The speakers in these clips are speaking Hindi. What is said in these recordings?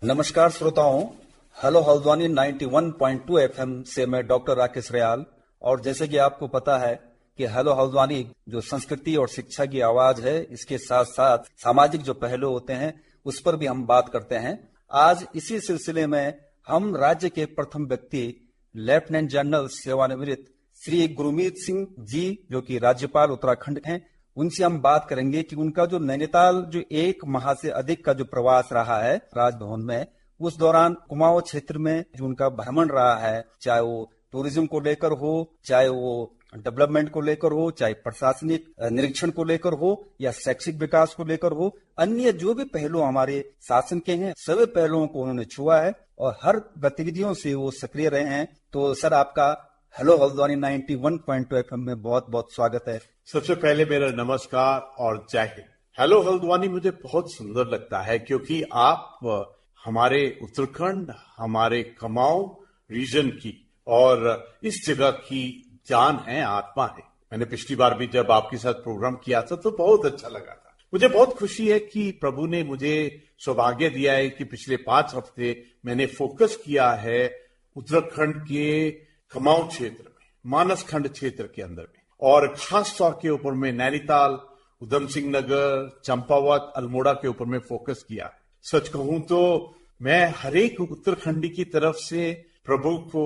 नमस्कार श्रोताओं, हेलो हल्द्वानी 91.2 एफएम से मैं डॉक्टर राकेश रियाल। और जैसे कि आपको पता है कि हेलो हल्द्वानी जो संस्कृति और शिक्षा की आवाज है, इसके साथ साथ सामाजिक जो पहलू होते हैं उस पर भी हम बात करते हैं। आज इसी सिलसिले में हम राज्य के प्रथम व्यक्ति लेफ्टिनेंट जनरल सेवानिवृत्त श्री गुरमीत सिंह जी, जो कि राज्यपाल उत्तराखंड हैं, उनसे हम बात करेंगे कि उनका जो नैनीताल जो 1 माह से अधिक का जो प्रवास रहा है राजभवन में, उस दौरान कुमाऊं क्षेत्र में जो उनका भ्रमण रहा है, चाहे वो टूरिज्म को लेकर हो, चाहे वो डेवलपमेंट को लेकर हो, चाहे प्रशासनिक निरीक्षण को लेकर हो या शैक्षिक विकास को लेकर हो, अन्य जो भी पहलू हमारे शासन के हैं सभी पहलुओं को उन्होंने छुआ है और हर गतिविधियों से वो सक्रिय रहे हैं। तो सर, आपका हेलो हल्द्वानी 91.2 एफएम में बहुत बहुत स्वागत है। सबसे पहले मेरा नमस्कार और जय हिंद। हेलो हल्द्वानी मुझे बहुत सुंदर लगता है क्योंकि आप हमारे उत्तराखंड, हमारे कुमाऊं रीजन की और इस जगह की जान है, आत्मा है। मैंने पिछली बार भी जब आपके साथ प्रोग्राम किया था तो बहुत अच्छा लगा था। मुझे बहुत खुशी है कि प्रभु ने मुझे सौभाग्य दिया है कि पिछले 5 हफ्ते मैंने फोकस किया है उत्तराखंड के कुमाऊं क्षेत्र में, मानस खंड क्षेत्र के अंदर में, और खास तौर के ऊपर में नैनीताल, उधम सिंह नगर, चंपावत, अल्मोड़ा के ऊपर में फोकस किया। सच कहूं तो मैं हर एक उत्तराखंडी की तरफ से प्रभु को,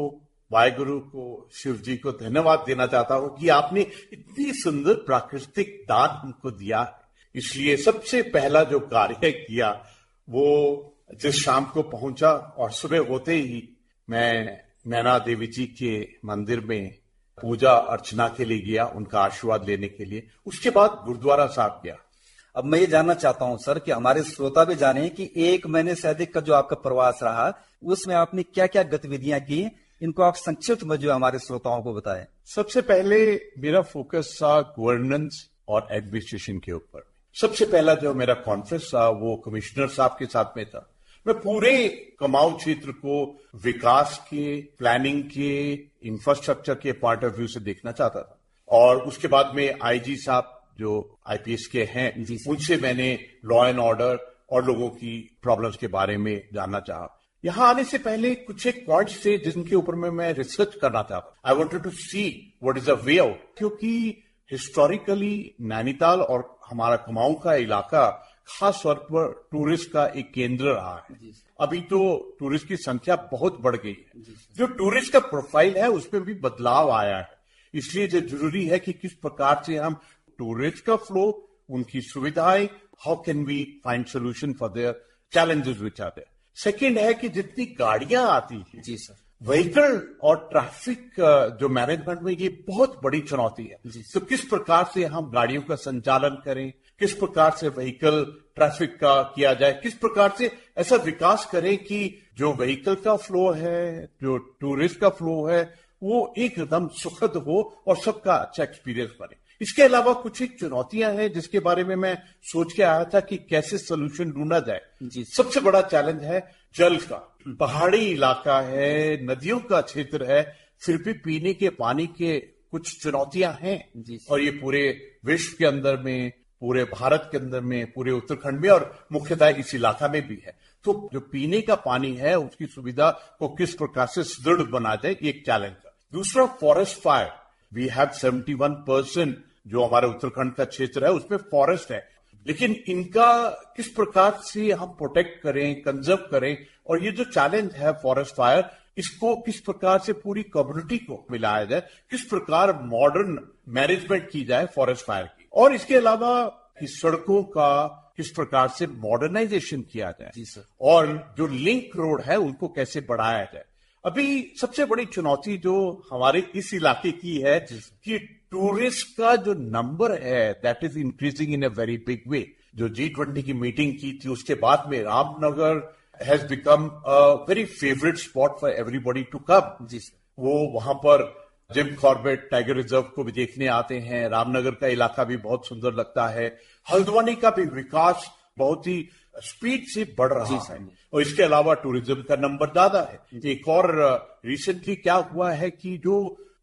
वाहेगुरु को, शिव जी को धन्यवाद देना चाहता हूं कि आपने इतनी सुंदर प्राकृतिक दान हमको दिया है। इसलिए सबसे पहला जो कार्य किया वो जिस शाम को पहुंचा और सुबह होते ही मैं नैना देवी जी के मंदिर में पूजा अर्चना के लिए गया, उनका आशीर्वाद लेने के लिए। उसके बाद गुरुद्वारा साहब गया। अब मैं ये जानना चाहता हूं सर कि हमारे श्रोता भी जाने कि 1 महीने से अधिक का जो आपका प्रवास रहा, उसमें आपने क्या क्या गतिविधियां की, इनको आप संक्षिप्त में जो हमारे श्रोताओं को बताएं। सबसे पहले मेरा फोकस था गवर्नेंस और एडमिनिस्ट्रेशन के ऊपर। सबसे पहला जो मेरा कॉन्फ्रेंस था वो कमिश्नर साहब के साथ में था। मैं पूरे कुमाऊं क्षेत्र को विकास के, प्लानिंग के, इंफ्रास्ट्रक्चर के पॉइंट ऑफ व्यू से देखना चाहता था। और उसके बाद में आईजी साहब जो आईपीएस के हैं, उनसे मैंने लॉ एंड ऑर्डर और लोगों की प्रॉब्लम्स के बारे में जानना चाहा। यहां आने से पहले कुछ एक पॉइंट्स थे जिनके ऊपर में मैं रिसर्च करना चाहता। I wanted to see what is the way out, क्योंकि हिस्टोरिकली नैनीताल और हमारा कुमाऊं का इलाका खास तौर पर टूरिस्ट का एक केंद्र रहा है। अभी तो टूरिस्ट की संख्या बहुत बढ़ गई है। जो टूरिस्ट का प्रोफाइल है उसमें भी बदलाव आया है। इसलिए जो जरूरी है कि किस प्रकार से हम टूरिस्ट का फ्लो, उनकी सुविधाएं, how can we find solution for their challenges which are there. Second है कि जितनी गाड़ियां आती है, जी सर, व्हीकल और ट्रैफिक जो मैनेजमेंट में ये बहुत बड़ी चुनौती है। तो किस प्रकार से हम गाड़ियों का संचालन करें, किस प्रकार से व्हीकल ट्रैफिक का किया जाए, किस प्रकार से ऐसा विकास करें कि जो व्हीकल का फ्लो है, जो टूरिस्ट का फ्लो है, वो एकदम सुखद हो और सबका अच्छा एक्सपीरियंस बने। इसके अलावा कुछ एक चुनौतियां हैं जिसके बारे में मैं सोच के आया था कि कैसे सोल्यूशन ढूंढा जाए। सबसे बड़ा चैलेंज है जल का। पहाड़ी इलाका है, नदियों का क्षेत्र है, फिर भी पीने के पानी के कुछ चुनौतियां हैं। और ये पूरे विश्व के अंदर में, पूरे भारत के अंदर में, पूरे उत्तराखंड में और मुख्यतः इस इलाका में भी है। तो जो पीने का पानी है उसकी सुविधा को किस प्रकार से सुदृढ़ बना जाए, ये एक चैलेंज है। दूसरा, फॉरेस्ट फायर। वी हैव 71% जो हमारे उत्तराखंड का क्षेत्र है उसमें फॉरेस्ट है, लेकिन इनका किस प्रकार से हम प्रोटेक्ट करें, कंजर्व करें, और ये जो चैलेंज है फॉरेस्ट फायर, इसको किस प्रकार से पूरी कम्युनिटी को मिलाया जाए, किस प्रकार मॉडर्न मैनेजमेंट की जाए फॉरेस्ट फायर की। और इसके अलावा इस सड़कों का किस प्रकार से मॉडर्नाइजेशन किया जाए। जी सर। और जो लिंक रोड है उनको कैसे बढ़ाया जाए। अभी सबसे बड़ी चुनौती जो हमारे इस इलाके की है कि टूरिस्ट का जो नंबर है that is increasing in a very big way. जो G20 की मीटिंग की थी उसके बाद में Ramnagar has become a very favourite spot for everybody to come. वो वहां पर जिम कॉर्बेट टाइगर रिजर्व को भी देखने आते हैं। रामनगर का इलाका भी बहुत सुंदर लगता है। हल्द्वानी का भी विकास बहुत ही स्पीड से बढ़ रहा है और इसके अलावा टूरिज्म का नंबर ज्यादा है। एक और रिसेंटली क्या हुआ है कि जो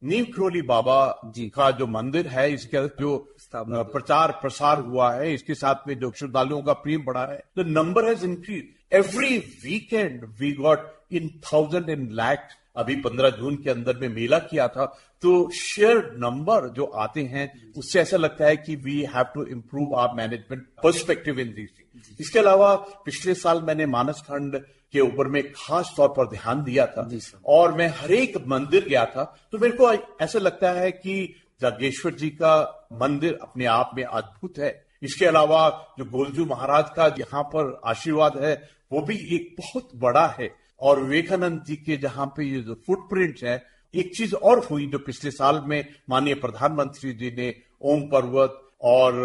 नीम करोली बाबा जी का जो मंदिर है, इसका जो प्रचार प्रसार हुआ है, इसके साथ में जो श्रद्धालुओं का प्रेम बढ़ा है, the number has increase every weekend. We got in 1000 and lakhs. अभी 15 जून के अंदर में मेला किया था, तो शेयर नंबर जो आते हैं उससे ऐसा लगता है कि we have to improve our management perspective in this. इसके अलावा पिछले साल मैंने मानस खंड के ऊपर में खास तौर पर ध्यान दिया था और मैं हर एक मंदिर गया था, तो मेरे को ऐसा लगता है कि जागेश्वर जी का मंदिर अपने आप में अद्भुत है। इसके अलावा जो गोलजू महाराज का यहाँ पर आशीर्वाद है वो भी एक बहुत बड़ा है। और विवेकानंद जी के जहां पे ये जो फुटप्रिंट्स है, एक चीज और हुई जो पिछले साल में माननीय प्रधानमंत्री जी ने ओम पर्वत और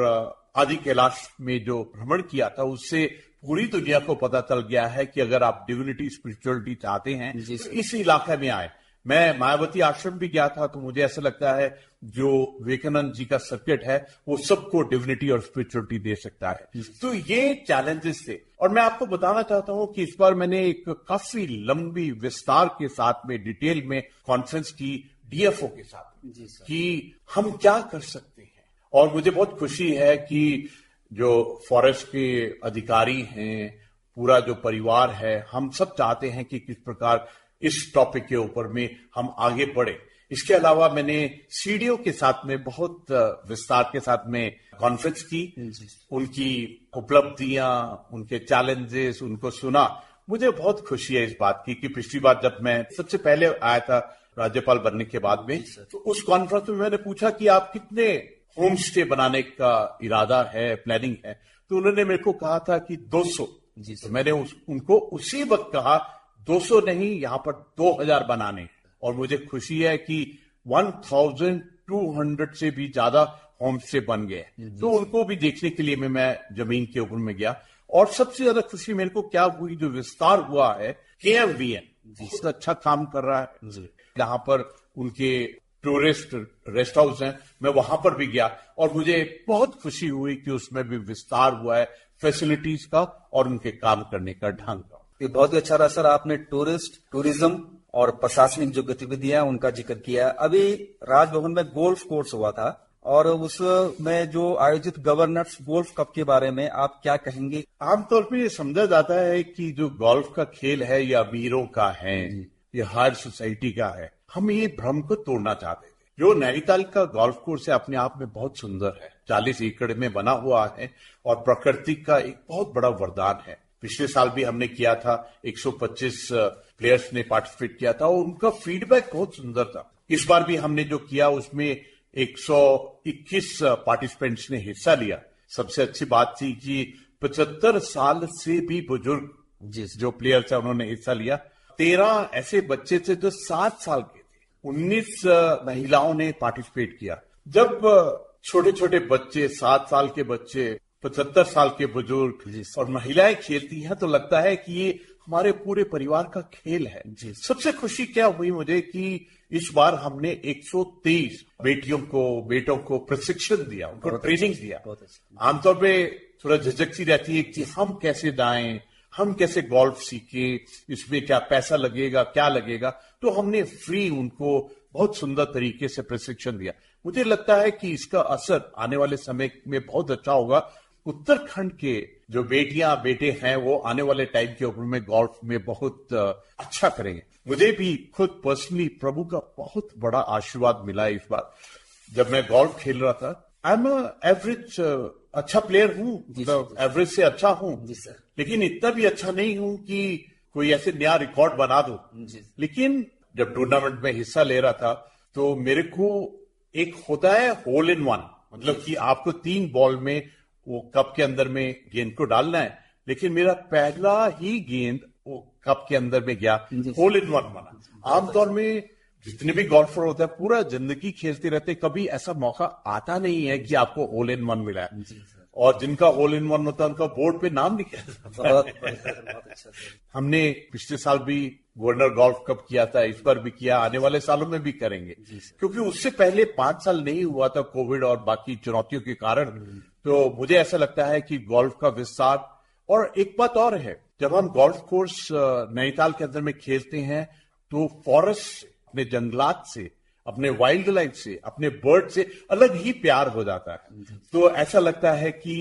आदि कैलाश में जो भ्रमण किया था, उससे पूरी दुनिया को पता चल गया है कि अगर आप डिविनिटी स्पिरिचुअलिटी चाहते हैं तो इस इलाके में आए। मैं मायावती आश्रम भी गया था, तो मुझे ऐसा लगता है जो विवेकानंद जी का सर्किट है वो सबको डिविनिटी और स्पिरिचुअलिटी दे सकता है। तो ये चैलेंजेस थे और मैं आपको बताना चाहता हूं कि इस बार मैंने एक काफी लंबी विस्तार के साथ में डिटेल में कॉन्फ्रेंस की डीएफओ के साथ कि हम क्या कर सकते हैं। और मुझे बहुत खुशी है कि जो फॉरेस्ट के अधिकारी हैं, पूरा जो परिवार है, हम सब चाहते हैं कि किस प्रकार इस टॉपिक के ऊपर में हम आगे बढ़े। इसके अलावा मैंने सीडीओ के साथ में बहुत विस्तार के साथ में कॉन्फ्रेंस की, उनकी उपलब्धियां, उनके चैलेंजेस, उनको सुना। मुझे बहुत खुशी है इस बात की कि पिछली बार जब मैं सबसे पहले आया था राज्यपाल बनने के बाद में, तो उस कॉन्फ्रेंस में मैंने पूछा कि आप कितने होम स्टे बनाने का इरादा है, प्लानिंग है, तो उन्होंने मेरे को कहा था कि 200। तो मैंने उनको उसी वक्त कहा 200 नहीं, यहां पर 2000 बनाने। और मुझे खुशी है कि 1200 से भी ज्यादा होम स्टे बन गए। तो उनको भी देखने के लिए मैं जमीन के ऊपर में गया। और सबसे ज्यादा खुशी मेरे को क्या हुई, जो विस्तार हुआ है, KMVN बहुत अच्छा काम कर रहा है। जहां पर उनके टूरिस्ट रेस्ट हाउस हैं, मैं वहां पर भी गया और मुझे बहुत खुशी हुई कि उसमें भी विस्तार हुआ है फैसिलिटीज का और उनके काम करने का ढंग का। ये बहुत ही अच्छा रहा सर, आपने टूरिज्म और प्रशासनिक जो गतिविधियां उनका जिक्र किया। अभी राजभवन में गोल्फ कोर्स हुआ था और उसमें जो आयोजित गवर्नर्स गोल्फ कप के बारे में आप क्या कहेंगे? आमतौर पर ये समझा जाता है कि जो गोल्फ का खेल है ये अमीरों का है, ये हायर सोसाइटी का है। हम ये भ्रम को तोड़ना चाहते थे। जो नैनीताल का गोल्फ कोर्स है अपने आप में बहुत सुंदर है, 40 एकड़ में बना हुआ है और प्रकृति का एक बहुत बड़ा वरदान है। पिछले साल भी हमने किया था, 125 प्लेयर्स ने पार्टिसिपेट किया था और उनका फीडबैक बहुत सुंदर था। इस बार भी हमने जो किया उसमें 121 पार्टिसिपेंट्स ने हिस्सा लिया। सबसे अच्छी बात थी कि 75 साल से भी बुजुर्ग जो प्लेयर्स है उन्होंने हिस्सा लिया। 13 ऐसे बच्चे थे जो 7 साल के थे, 19 महिलाओं ने पार्टिसिपेट किया। जब छोटे छोटे बच्चे, 7 साल के बच्चे, 75 साल के बुजुर्ग और महिलाएं खेलती हैं तो लगता है कि ये हमारे पूरे परिवार का खेल है। सबसे खुशी क्या हुई मुझे कि इस बार हमने 123 बेटों को प्रशिक्षण दिया, उनको ट्रेनिंग दिया। आमतौर पे थोड़ा झिझक सी रहती है कि हम कैसे जाएं, हम कैसे गोल्फ सीखे, इसमें क्या पैसा लगेगा, क्या लगेगा। तो हमने फ्री उनको बहुत सुंदर तरीके से प्रशिक्षण दिया। मुझे लगता है कि इसका असर आने वाले समय में बहुत अच्छा होगा। उत्तराखंड के जो बेटियां बेटे हैं वो आने वाले टाइम के ऊपर में गोल्फ में बहुत अच्छा करेंगे। मुझे भी खुद पर्सनली प्रभु का बहुत बड़ा आशीर्वाद मिला इस बार जब मैं गोल्फ खेल रहा था। आई एम एवरेज अच्छा प्लेयर हूँ, एवरेज से अच्छा हूँ, लेकिन इतना भी अच्छा नहीं हूँ कि कोई ऐसे नया रिकॉर्ड बना दो। लेकिन जब टूर्नामेंट में हिस्सा ले रहा था तो मेरे को एक होता है होल इन वन, मतलब कि आपको 3 बॉल में वो कप के अंदर में गेंद को डालना है। लेकिन मेरा पहला ही गेंद वो कप के अंदर में गया, होल इन वन बना। आमतौर में जितने भी गोल्फर होते हैं पूरा जिंदगी खेलते रहते, कभी ऐसा मौका आता नहीं है कि आपको होल इन वन मिला है। और जिनका होल इन वन होता है उनका बोर्ड पे नाम लिखा। हमने पिछले साल भी गवर्नर गोल्फ कप किया था, इस बार भी किया, आने वाले सालों में भी करेंगे, क्योंकि उससे पहले 5 साल नहीं हुआ था कोविड और बाकी चुनौतियों के कारण। तो मुझे ऐसा लगता है कि गोल्फ का विस्तार। और एक बात और है, जब हम गोल्फ कोर्स नैनीताल के अंदर में खेलते हैं तो फॉरेस्ट अपने जंगलात से अपने वाइल्ड लाइफ से, अपने बर्ड से अलग ही प्यार हो जाता है। तो ऐसा लगता है कि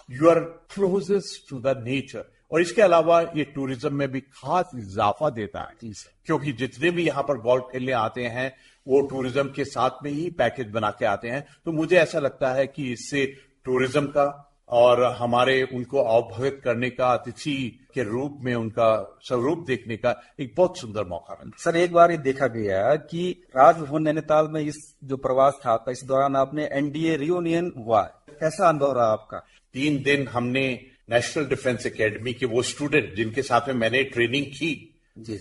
you are closest to the nature. और इसके अलावा ये टूरिज्म में भी खास इजाफा देता है, क्योंकि जितने भी यहाँ पर गोल्फ खेलने आते हैं वो टूरिज्म के साथ में ही पैकेज बना के आते हैं। तो मुझे ऐसा लगता है कि इससे टूरिज्म का और हमारे उनको अवभवित करने का, अतिथि के रूप में उनका स्वरूप देखने का एक बहुत सुंदर मौका मिलता है। सर, एक बार ये देखा गया कि राजभवन नैनीताल में इस जो प्रवास था आपका, इस दौरान आपने एनडीए रियूनियन हुआ, कैसा अनुभव रहा आपका? 3 दिन हमने नेशनल डिफेंस एकेडमी के वो स्टूडेंट जिनके साथ में मैंने ट्रेनिंग की,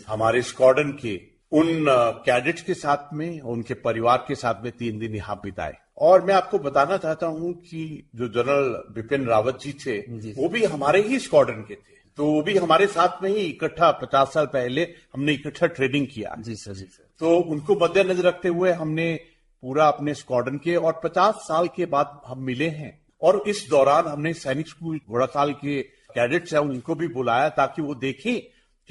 हमारे स्क्वाड्रन के उन कैडेट्स के साथ में, उनके परिवार के साथ में 3 दिन यहाँ बिताए। और मैं आपको बताना चाहता हूँ कि जो जनरल बिपिन रावत जी थे वो भी हमारे ही स्क्वाड्रन के थे, तो वो भी हमारे साथ में ही इकट्ठा 50 साल पहले हमने इकट्ठा ट्रेनिंग किया। जी सर, जी सर। तो उनको मद्देनजर रखते हुए हमने पूरा अपने स्क्वाड्रन के, और 50 साल के बाद हम मिले हैं। और इस दौरान हमने सैनिक स्कूल घोड़ाखाल के कैडेट्स हैं उनको भी बुलाया ताकि वो देखें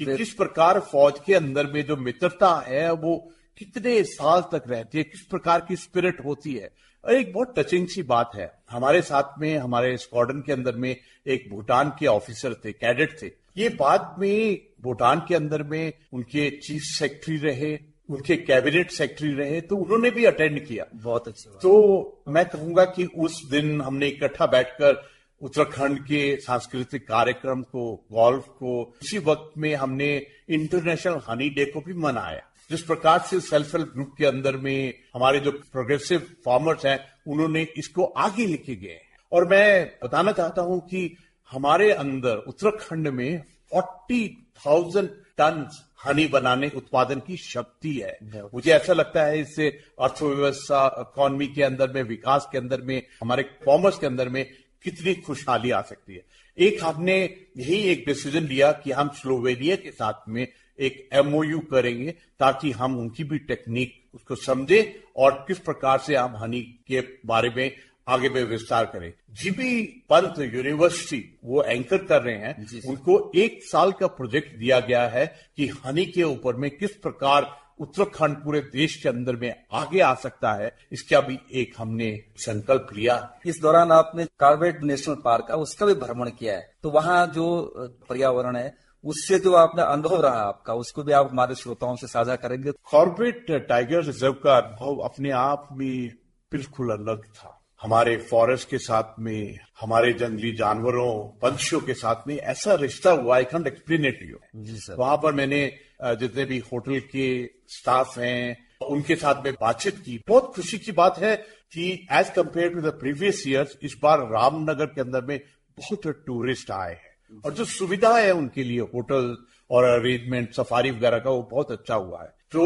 कि किस प्रकार फौज के अंदर में जो मित्रता है वो कितने साल तक रहती है, किस प्रकार की स्पिरिट होती है। और एक बहुत टचिंग सी बात है, हमारे साथ में हमारे स्क्वाड्रन के अंदर में एक भूटान के ऑफिसर थे, कैडेट थे। ये बाद में भूटान के अंदर में उनके चीफ सेक्रेटरी रहे, उनके कैबिनेट सेक्रेटरी रहे, तो उन्होंने भी अटेंड किया। बहुत अच्छी बात। तो मैं कहूंगा कि उस दिन हमने इकट्ठा बैठकर उत्तराखंड के सांस्कृतिक कार्यक्रम को, गोल्फ को, उसी वक्त में हमने इंटरनेशनल हनी डे को भी मनाया। जिस प्रकार से सेल्फ हेल्प ग्रुप के अंदर में हमारे जो प्रोग्रेसिव फार्मर्स हैं उन्होंने इसको आगे लेके गए। और मैं बताना चाहता हूं कि हमारे अंदर उत्तराखंड में 40,000 टन हनी बनाने उत्पादन की शक्ति है। मुझे ऐसा लगता है इससे अर्थव्यवस्था, इकोनॉमी के अंदर में, विकास के अंदर में, हमारे कॉमर्स के अंदर में कितनी खुशहाली आ सकती है। एक हमने यही एक डिसीजन लिया कि हम स्लोवेनिया के साथ में एक एमओयू करेंगे ताकि हम उनकी भी टेक्निक उसको समझे और किस प्रकार से हम हनी के बारे में आगे में विस्तार करें। जीबी पंत यूनिवर्सिटी वो एंकर कर रहे हैं, उनको 1 साल का प्रोजेक्ट दिया गया है कि हनी के ऊपर में किस प्रकार उत्तराखंड पूरे देश के अंदर में आगे आ सकता है, इसका भी एक हमने संकल्प लिया। इस दौरान आपने कॉर्बेट नेशनल पार्क का उसका भी भ्रमण किया है, तो वहाँ जो पर्यावरण है उससे जो आपने अनुभव रहा आपका, उसको भी आप हमारे श्रोताओं से साझा करेंगे? कॉर्बेट टाइगर रिजर्व का अनुभव अपने आप में बिल्कुल अलग था। हमारे फॉरेस्ट के साथ में, हमारे जंगली जानवरों, पंछियों के साथ में ऐसा रिश्ता हुआ, I can't explain it to you. जी सर। वहां पर मैंने जितने भी होटल के स्टाफ हैं उनके साथ में बातचीत की। बहुत खुशी की बात है कि as compare to the previous years इस बार रामनगर के अंदर में बहुत टूरिस्ट आए हैं, और जो सुविधा है उनके लिए होटल और अरेंजमेंट सफारी वगैरह का वो बहुत अच्छा हुआ है। तो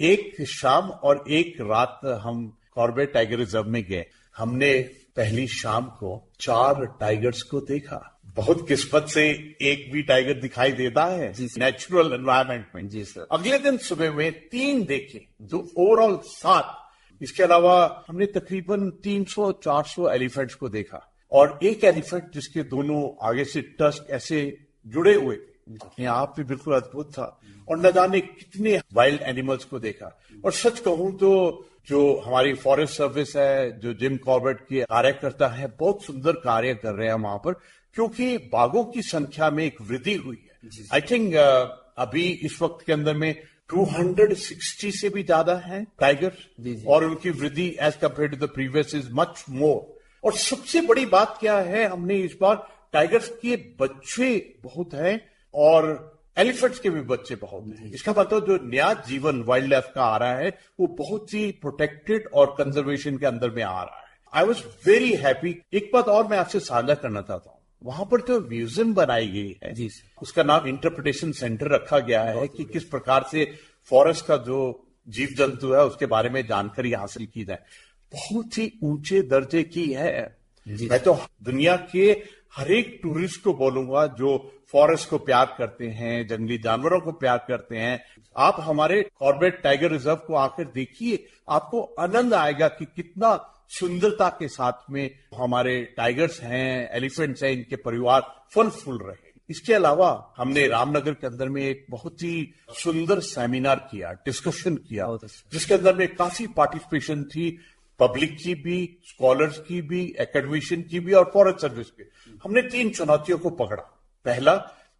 एक शाम और एक रात हम कॉर्बेट टाइगर रिजर्व में गए। हमने पहली शाम को 4 टाइगर्स को देखा। बहुत किस्मत से एक भी टाइगर दिखाई देता है नेचुरल एनवायरनमेंट में। जी सर। अगले दिन सुबह में 3 देखे, जो ओवरऑल 7। इसके अलावा हमने तकरीबन 300-400 एलिफेंट्स को देखा, और एक एलिफेंट जिसके दोनों आगे से टस्क ऐसे जुड़े हुए थे, अपने आप भी बिल्कुल अद्भुत था। और न जाने कितने वाइल्ड एनिमल्स को देखा। और सच कहूं तो जो हमारी फॉरेस्ट सर्विस है, जो जिम कॉर्बेट के कार्यकर्ता है, बहुत सुंदर कार्य कर रहे हैं वहां पर, क्योंकि बाघों की संख्या में एक वृद्धि हुई है। आई थिंक अभी इस वक्त के अंदर में 260 से भी ज्यादा है टाइगर, और उनकी वृद्धि as compare to the previous is much more. और सबसे बड़ी बात क्या है, हमने इस बार टाइगर्स के बच्चे बहुत हैं और एलिफेंट्स के भी बच्चे बहुत हैं। इसका मतलब जो नया जीवन वाइल्ड लाइफ का आ रहा है वो बहुत ही प्रोटेक्टेड और कंजर्वेशन के अंदर में आ रहा है। I was very happy. एक बात और मैं आपसे साझा करना चाहता हूँ, वहां पर जो म्यूजियम बनाई गई है जी, उसका नाम इंटरप्रिटेशन सेंटर रखा गया है कि किस प्रकार से फॉरेस्ट का जो जीव जंतु है उसके बारे में जानकारी हासिल की जाए। बहुत ही ऊंचे दर्जे की है। मैं तो दुनिया के हर एक टूरिस्ट को बोलूंगा जो फॉरेस्ट को प्यार करते हैं, जंगली जानवरों को प्यार करते हैं, आप हमारे कॉर्बेट टाइगर रिजर्व को आकर देखिए। आपको आनंद आएगा कि कितना सुंदरता के साथ में हमारे टाइगर्स हैं, एलिफेंट्स हैं, इनके परिवार फल फूल रहे। इसके अलावा हमने रामनगर के अंदर में एक बहुत ही सुंदर सेमिनार किया, डिस्कशन किया, जिसके अंदर में काफी पार्टिसिपेशन थी, पब्लिक की भी, स्कॉलर्स की भी, एकेडमिशियन की भी और फॉरेस्ट सर्विस की। हमने 3 चुनौतियों को पकड़ा। पहला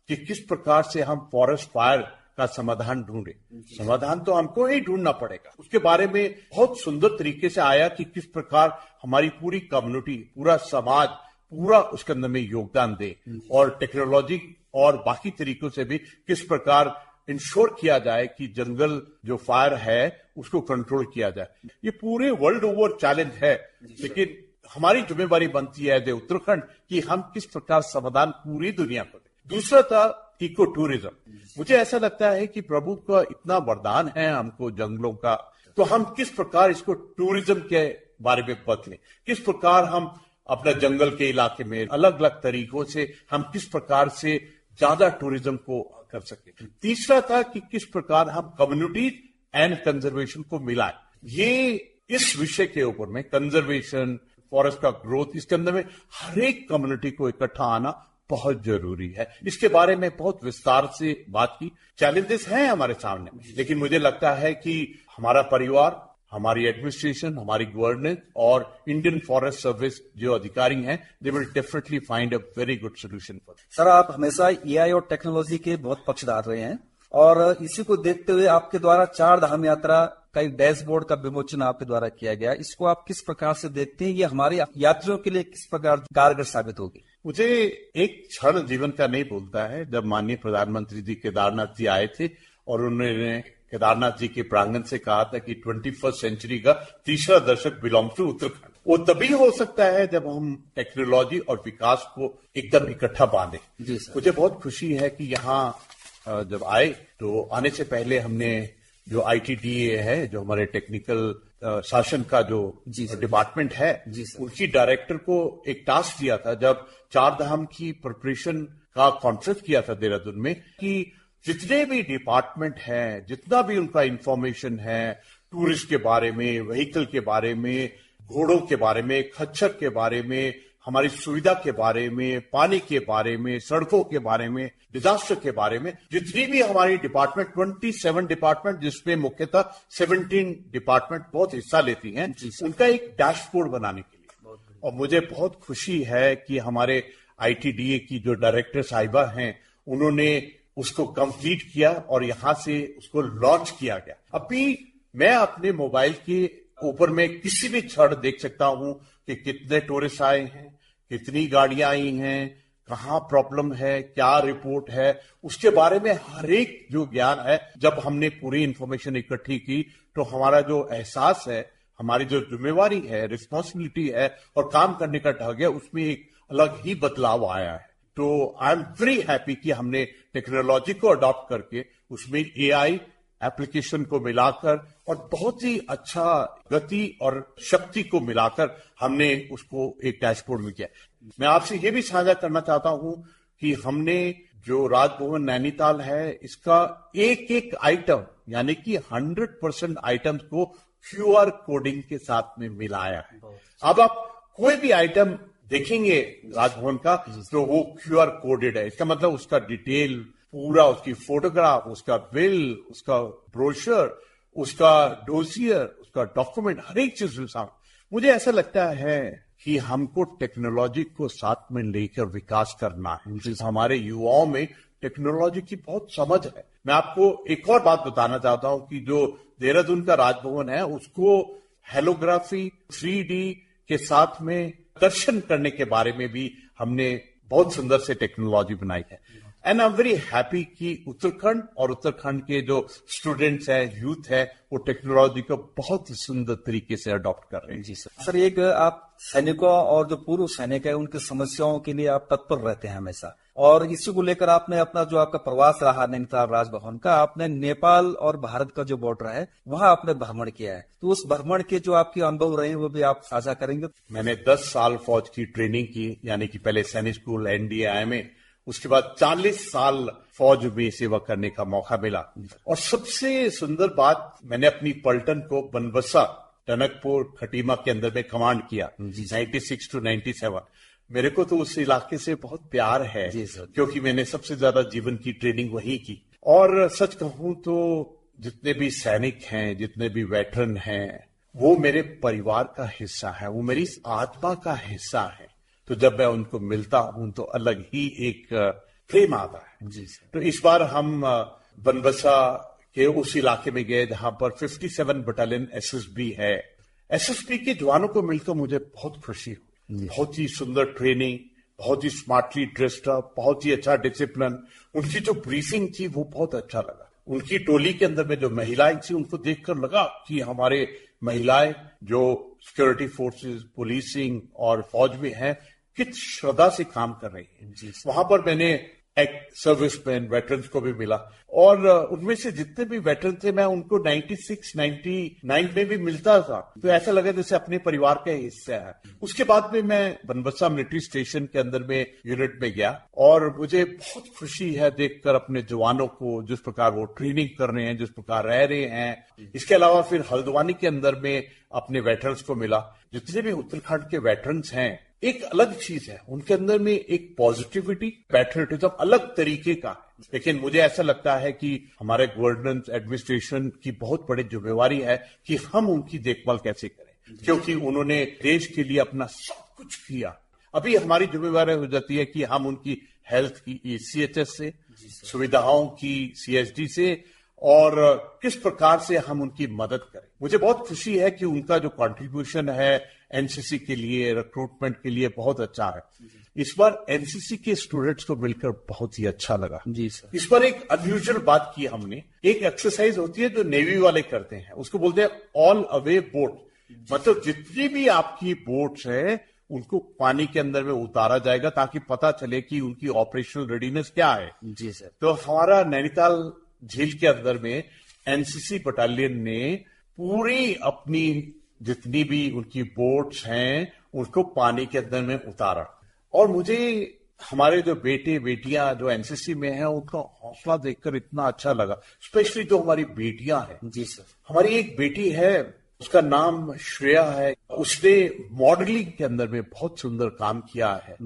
कि किस प्रकार से हम फॉरेस्ट फायर का समाधान ढूंढे। समाधान तो हमको ही ढूंढना पड़ेगा। उसके बारे में बहुत सुंदर तरीके से आया कि किस प्रकार हमारी पूरी कम्युनिटी, पूरा समाज, पूरा उसके अंदर में योगदान दे और टेक्नोलॉजी और बाकी तरीकों से भी किस प्रकार इंश्योर किया जाए कि जंगल जो फायर है उसको कंट्रोल किया जाए। ये पूरे वर्ल्ड ओवर चैलेंज है, लेकिन हमारी जिम्मेवारी बनती है उत्तराखंड कि हम किस प्रकार समाधान पूरी दुनिया को दें। दूसरा था इको टूरिज्म। मुझे ऐसा लगता है कि प्रभु का इतना वरदान है हमको जंगलों का, तो हम किस प्रकार इसको टूरिज्म के बारे में बदलें, किस प्रकार हम अपने जंगल के इलाके में अलग अलग तरीकों से हम किस प्रकार से ज्यादा टूरिज्म को कर सके। तीसरा था कि किस प्रकार हम कम्युनिटीज एंड कंजर्वेशन को मिलाएं। ये इस विषय के ऊपर में कंजर्वेशन, फॉरेस्ट का ग्रोथ, इसके अंदर में हर एक कम्युनिटी को इकट्ठा आना बहुत जरूरी है। इसके बारे में बहुत विस्तार से बात की। चैलेंजेस हैं हमारे सामने, लेकिन मुझे लगता है कि हमारा परिवार, हमारी एडमिनिस्ट्रेशन, हमारी गवर्नेंस और इंडियन फॉरेस्ट सर्विस जो अधिकारी हैं, they will definitely find a very good solution for. Sir, आप हमेशा एआई और टेक्नोलॉजी के बहुत पक्षधर रहे हैं और इसी को देखते हुए आपके द्वारा 4 धाम यात्रा का एक डैशबोर्ड का विमोचन आपके द्वारा किया गया। इसको आप किस प्रकार से देखते हैं? ये हमारे यात्रियों के लिए किस प्रकार कारगर साबित होगी? मुझे एक क्षण जीवन का नहीं भूलता है जब माननीय प्रधानमंत्री जी केदारनाथ जी आए थे और उन्होंने केदारनाथ जी के प्रांगण से कहा था कि 21st सेंचुरी का तीसरा दशक बिलोंग टू उत्तराखंड। वो तभी हो सकता है जब हम टेक्नोलॉजी और विकास को एकदम इकट्ठा बांधे। मुझे बहुत खुशी है कि यहाँ जब आए तो आने से पहले हमने जो ITDA है, जो हमारे टेक्निकल शासन का जो डिपार्टमेंट है, उनकी डायरेक्टर को एक टास्क दिया था जब 4 धाम की प्रिपरेशन का कॉन्फ्रेंस किया था देहरादून में, कि जितने भी डिपार्टमेंट हैं, जितना भी उनका इंफॉर्मेशन है टूरिस्ट के बारे में, व्हीकल के बारे में, घोड़ों के बारे में, खच्चर के बारे में, हमारी सुविधा के बारे में, पानी के बारे में, सड़कों के बारे में, डिजास्टर के बारे में, जितनी भी हमारी डिपार्टमेंट 27 डिपार्टमेंट जिसमें मुख्यतः 17 डिपार्टमेंट बहुत हिस्सा लेती हैं, उनका एक डैशबोर्ड बनाने के लिए। और मुझे बहुत खुशी है कि हमारे ITDA की जो डायरेक्टर साहिबा हैं, उन्होंने उसको कंप्लीट किया और यहां से उसको लॉन्च किया गया। अभी मैं अपने मोबाइल के ऊपर में किसी भी क्षण देख सकता हूं कि कितने टूरिस्ट आए हैं, कितनी गाड़ियां आई हैं, कहाँ प्रॉब्लम है, क्या रिपोर्ट है, उसके बारे में हर एक जो ज्ञान है। जब हमने पूरी इंफॉर्मेशन इकट्ठी की तो हमारा जो एहसास है, हमारी जो जिम्मेवारी है, रिस्पॉन्सिबिलिटी है और काम करने का ढंग है, उसमें एक अलग ही बदलाव आया है। तो आई एम वेरी हैप्पी कि हमने टेक्नोलॉजी को अडॉप्ट करके उसमें AI एप्लीकेशन को मिलाकर और बहुत ही अच्छा गति और शक्ति को मिलाकर हमने उसको एक डैशबोर्ड में किया। मैं आपसे ये भी साझा करना चाहता हूं कि हमने जो राजभवन नैनीताल है, इसका एक एक आइटम यानी कि 100% आइटम्स को QR कोडिंग के साथ में मिलाया है। अब आप कोई भी आइटम देखेंगे राजभवन का तो वो QR कोडेड है। इसका मतलब उसका डिटेल पूरा, उसकी फोटोग्राफ, उसका बिल, उसका ब्रोशर, उसका डोसियर, उसका डॉक्यूमेंट, हर एक चीज सामने। मुझे ऐसा लगता है कि हमको टेक्नोलॉजी को साथ में लेकर विकास करना है। हमारे युवाओं में टेक्नोलॉजी की बहुत समझ है। मैं आपको एक और बात बताना चाहता हूं कि जो देहरादून का राजभवन है, उसको हेलोग्राफी 3D के साथ में दर्शन करने के बारे में भी हमने बहुत सुंदर से टेक्नोलॉजी बनाई है। And I am very happy कि उत्तराखंड और उत्तराखंड के जो स्टूडेंट्स हैं, यूथ है, वो टेक्नोलॉजी को बहुत ही सुंदर तरीके से अडॉप्ट कर रहे हैं। जी सर, एक आप सैनिकों और जो पूर्व सैनिक है उनकी समस्याओं के लिए आप तत्पर रहते हैं हमेशा, और इसी को लेकर आपने अपना जो आपका प्रवास रहा नैनीताल राजभवन का, आपने नेपाल और भारत का जो बॉर्डर है वहां आपने भ्रमण किया है। तो उस भ्रमण के जो आपके अनुभव रहे हैं वो भी आप साझा करेंगे? मैंने 10 साल फौज की ट्रेनिंग की, यानी कि पहले सैनिक स्कूल NDA में, उसके बाद 40 साल फौज में सेवा करने का मौका मिला। और सबसे सुंदर बात, मैंने अपनी पलटन को बनबसा, टनकपुर, खटीमा के अंदर में कमांड किया 96 to 97। मेरे को तो उस इलाके से बहुत प्यार है क्योंकि मैंने सबसे ज्यादा जीवन की ट्रेनिंग वहीं की। और सच कहूं तो जितने भी सैनिक हैं, जितने भी वेटरन हैं, वो मेरे परिवार का हिस्सा है, वो मेरी आत्मा का हिस्सा है। तो जब मैं उनको मिलता हूं तो अलग ही एक प्रेम आता है। जी सर। तो इस बार हम बनबसा के उस इलाके में गए जहां पर 57 बटालियन एसएसबी है। एसएसबी के जवानों को मिलकर मुझे बहुत खुशी हुई। बहुत ही सुंदर ट्रेनिंग, बहुत ही स्मार्टली ड्रेस्ड अप, बहुत ही अच्छा डिसिप्लिन। उनकी जो ब्रीफिंग थी वो बहुत अच्छा लगा। उनकी टोली के अंदर में जो महिलाएं थी उनको देखकर लगा कि हमारे महिलाएं जो सिक्योरिटी फोर्सेस, पुलिसिंग और फौज में हैं, कित श्रद्धा से काम कर रही है। वहां पर मैंने एक्ट सर्विसमैन वेटरन्स को भी मिला और उनमें से जितने भी वेटरन थे मैं उनको 96, 99 में भी मिलता था। तो ऐसा लगा जैसे अपने परिवार का हिस्सा है। उसके बाद में मैं बनबसा मिलिट्री स्टेशन के अंदर में यूनिट में गया और मुझे बहुत खुशी है देखकर अपने जवानों को, जिस प्रकार वो ट्रेनिंग कर रहे हैं, जिस प्रकार रह रहे हैं। इसके अलावा फिर हल्द्वानी के अंदर में अपने वेटरन्स को मिला। जितने भी उत्तराखंड के वेटरन्स हैं, एक अलग चीज है उनके अंदर में, एक पॉजिटिविटी, पैट्रियटिज्म अलग तरीके का है। लेकिन मुझे ऐसा लगता है कि हमारे गवर्नेंस एडमिनिस्ट्रेशन की बहुत बड़ी जिम्मेवारी है कि हम उनकी देखभाल कैसे करें, क्योंकि उन्होंने देश के लिए अपना सब कुछ किया। अभी हमारी जिम्मेवारी हो जाती है कि हम उनकी हेल्थ की सीएचएस से, सुविधाओं की सीएसडी से, और किस प्रकार से हम उनकी मदद करें। मुझे बहुत खुशी है कि उनका जो कंट्रीब्यूशन है एनसीसी के लिए, रिक्रूटमेंट के लिए, बहुत अच्छा है। इस बार एनसीसी के स्टूडेंट्स को मिलकर बहुत ही अच्छा लगा। जी सर। इस बार एक अनयूजुअल बात की हमने। एक एक्सरसाइज होती है जो नेवी वाले करते हैं, उसको बोलते हैं ऑल अवे बोट। मतलब जितनी भी आपकी बोट्स है उनको पानी के अंदर में उतारा जाएगा ताकि पता चले कि उनकी ऑपरेशनल रेडीनेस क्या है। जी सर। तो हमारा नैनीताल झील के अंदर में एनसीसी बटालियन ने पूरी अपनी जितनी भी उनकी बोट्स हैं उनको पानी के अंदर में उतारा। और मुझे हमारे जो बेटे बेटियां जो एनसीसी में हैं उनका हौसला देखकर इतना अच्छा लगा, स्पेशली जो हमारी बेटियां हैं। जी सर। हमारी एक बेटी है, उसका नाम श्रेया है। उसने मॉडलिंग के अंदर में बहुत सुंदर काम किया है।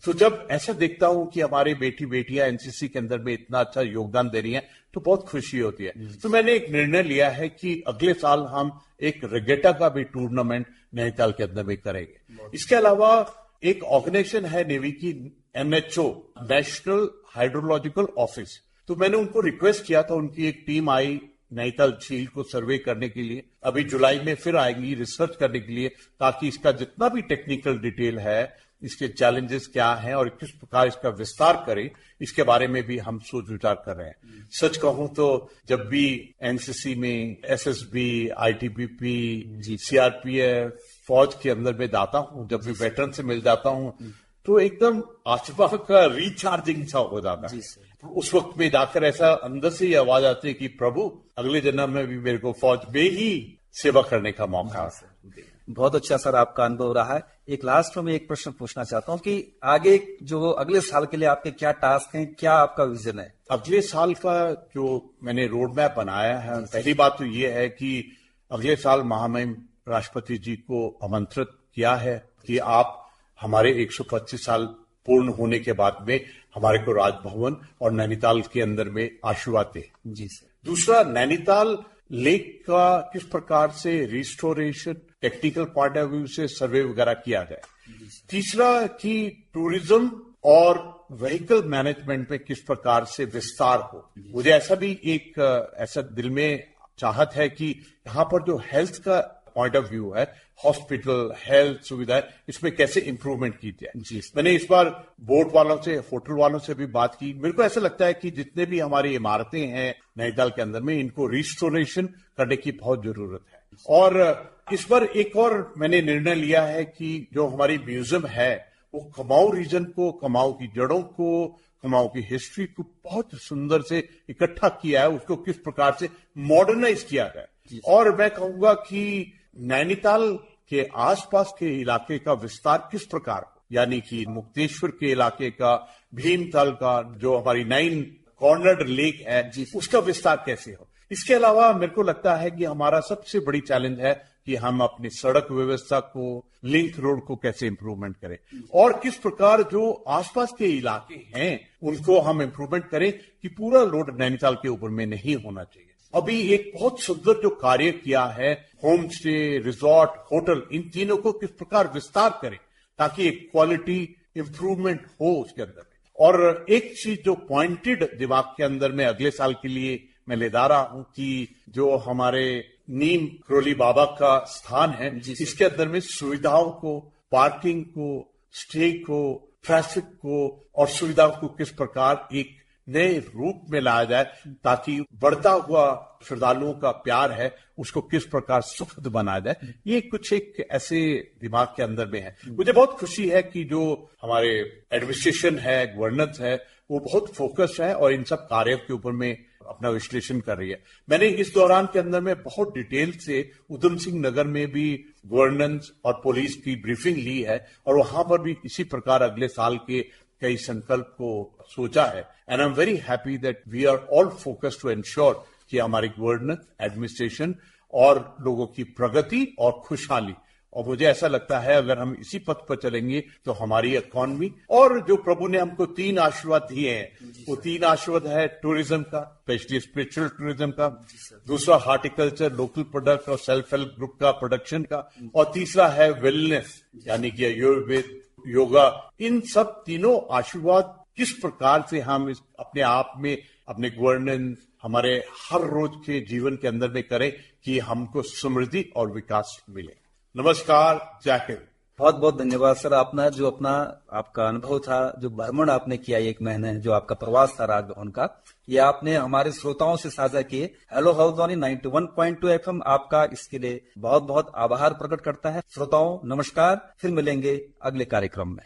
तो जब ऐसा देखता हूं कि हमारे बेटी बेटियां एनसीसी के अंदर में इतना अच्छा योगदान दे रही हैं तो बहुत खुशी होती है। तो मैंने एक निर्णय लिया है कि अगले साल हम एक रेगेटा का भी टूर्नामेंट नैनीताल के अंदर में करेंगे। इसके अलावा एक ऑर्गेनाइजेशन है नेवी की, एनएचओ, नेशनल हाइड्रोलॉजिकल ऑफिस। तो मैंने उनको रिक्वेस्ट किया था, उनकी एक टीम आई नैनीताल झील को सर्वे करने के लिए। अभी जुलाई में फिर आएंगी रिसर्च करने के लिए, ताकि इसका जितना भी टेक्निकल डिटेल है, इसके चैलेंजेस क्या हैं और किस प्रकार इसका विस्तार करें, इसके बारे में भी हम सोच विचार कर रहे हैं। सच कहूं तो जब भी एनसीसी में, एसएसबी, आईटीबीपी, सीआरपीएफ, फौज के अंदर में जाता हूं, जब भी वेटरन से मिल जाता हूं तो एकदम आत्मा का रिचार्जिंग सा हो जाता है। उस वक्त में जाकर ऐसा अंदर से ही आवाज आती है कि प्रभु अगले जन्म में भी मेरे को फौज में ही सेवा करने का मौका। बहुत अच्छा सर आपका अनुभव रहा है। एक लास्ट में एक प्रश्न पूछना चाहता हूं कि आगे जो अगले साल के लिए आपके क्या टास्क हैं, क्या आपका विजन है? अगले साल का जो मैंने रोड मैप बनाया है, पहली बात तो ये है कि अगले साल महामहिम राष्ट्रपति जी को आमंत्रित किया है कि आप हमारे 125 साल पूर्ण होने के बाद में हमारे को राजभवन और नैनीताल के अंदर में आशीर्वाद दे। जी सर। दूसरा, नैनीताल लेक का किस प्रकार से restoration, technical point of view से सर्वे वगैरह किया जाए। तीसरा कि टूरिज्म और व्हीकल मैनेजमेंट में किस प्रकार से विस्तार हो। मुझे ऐसा भी एक ऐसा दिल में चाहत है कि यहाँ पर जो हेल्थ का पॉइंट ऑफ व्यू है, हॉस्पिटल, हेल्थ सुविधाएं, इसमें कैसे इंप्रूवमेंट की जाए। मैंने इस बार बोर्ड वालों से, होटल वालों से भी बात की। मेरे को ऐसा लगता है कि जितने भी हमारी इमारतें हैं नैनीताल के अंदर में, इनको रिस्टोरेशन करने की बहुत जरूरत है। और इस बार एक और मैंने निर्णय लिया है कि जो हमारी म्यूजियम है वो कुमाऊं रीजन को, कुमाऊं की जड़ों को, कुमाऊं की हिस्ट्री को बहुत सुंदर से इकट्ठा किया है, उसको किस प्रकार से मॉडर्नाइज किया जाए। और मैं कहूंगा कि नैनीताल के आसपास के इलाके का विस्तार किस प्रकार, यानी कि मुक्तेश्वर के इलाके का, भीमताल का, जो हमारी 9 कॉर्नर्ड लेक है, उसका विस्तार कैसे हो। इसके अलावा मेरे को लगता है कि हमारा सबसे बड़ी चैलेंज है कि हम अपनी सड़क व्यवस्था को, लिंक रोड को कैसे इंप्रूवमेंट करें और किस प्रकार जो आसपास के इलाके हैं उनको हम इंप्रूवमेंट करें कि पूरा लोड नैनीताल के ऊपर में नहीं होना चाहिए। अभी एक बहुत सुंदर जो कार्य किया है, होम स्टे, रिजॉर्ट, होटल, इन तीनों को किस प्रकार विस्तार करें ताकि एक क्वालिटी इंप्रूवमेंट हो उसके अंदर। और एक चीज जो पॉइंटेड दिमाग के अंदर में अगले साल के लिए मैं ले जा रहा हूं कि जो हमारे नीम करोली बाबा का स्थान है, इसके अंदर में सुविधाओं को, पार्किंग को, स्टे को, ट्रैफिक को और सुविधाओं को किस प्रकार एक नए रूप में लाया जाए ताकि बढ़ता हुआ श्रद्धालुओं का प्यार है उसको किस प्रकार सुखद बनाया जाए। ये कुछ एक ऐसे दिमाग के अंदर में है। मुझे बहुत खुशी है कि जो हमारे एडमिनिस्ट्रेशन है, गवर्नेंस है, वो बहुत फोकस है और इन सब कार्यों के ऊपर में अपना विश्लेषण कर रही है। मैंने इस दौरान के अंदर में बहुत डिटेल से उधम सिंह नगर में भी गवर्नेंस और पुलिस की ब्रीफिंग ली है और वहां पर भी इसी प्रकार अगले साल के कई संकल्प को सोचा है। And I am very happy that we are all focused to ensure कि हमारी गवर्नेंस, एडमिनिस्ट्रेशन और लोगों की प्रगति और खुशहाली, और मुझे ऐसा लगता है अगर हम इसी पथ पर चलेंगे तो हमारी इकोनॉमी और जो प्रभु ने हमको 3 आशीर्वाद दिए हैं, वो 3 आशीर्वाद है टूरिज्म का, स्पेशली स्पिरिचुअल टूरिज्म का, दूसरा हार्टिकल्चर, लोकल प्रोडक्ट और सेल्फ हेल्प ग्रुप का प्रोडक्शन का, और तीसरा है वेलनेस यानी कि आयुर्वेद, योगा। इन सब तीनों आशीर्वाद किस प्रकार से हम इस अपने आप में, अपने गवर्नेंस, हमारे हर रोज के जीवन के अंदर में करें कि हमको समृद्धि और विकास मिले। नमस्कार, जय हिंद। बहुत बहुत धन्यवाद सर। आपने जो आपका अनुभव था, जो भ्रमण आपने किया 1 महीने, जो आपका प्रवास था राजभवन का, ये आपने हमारे श्रोताओं से साझा किए। हेलो हल्द्वानी 91.2 FM आपका इसके लिए बहुत बहुत आभार प्रकट करता है। श्रोताओं नमस्कार, फिर मिलेंगे अगले कार्यक्रम में।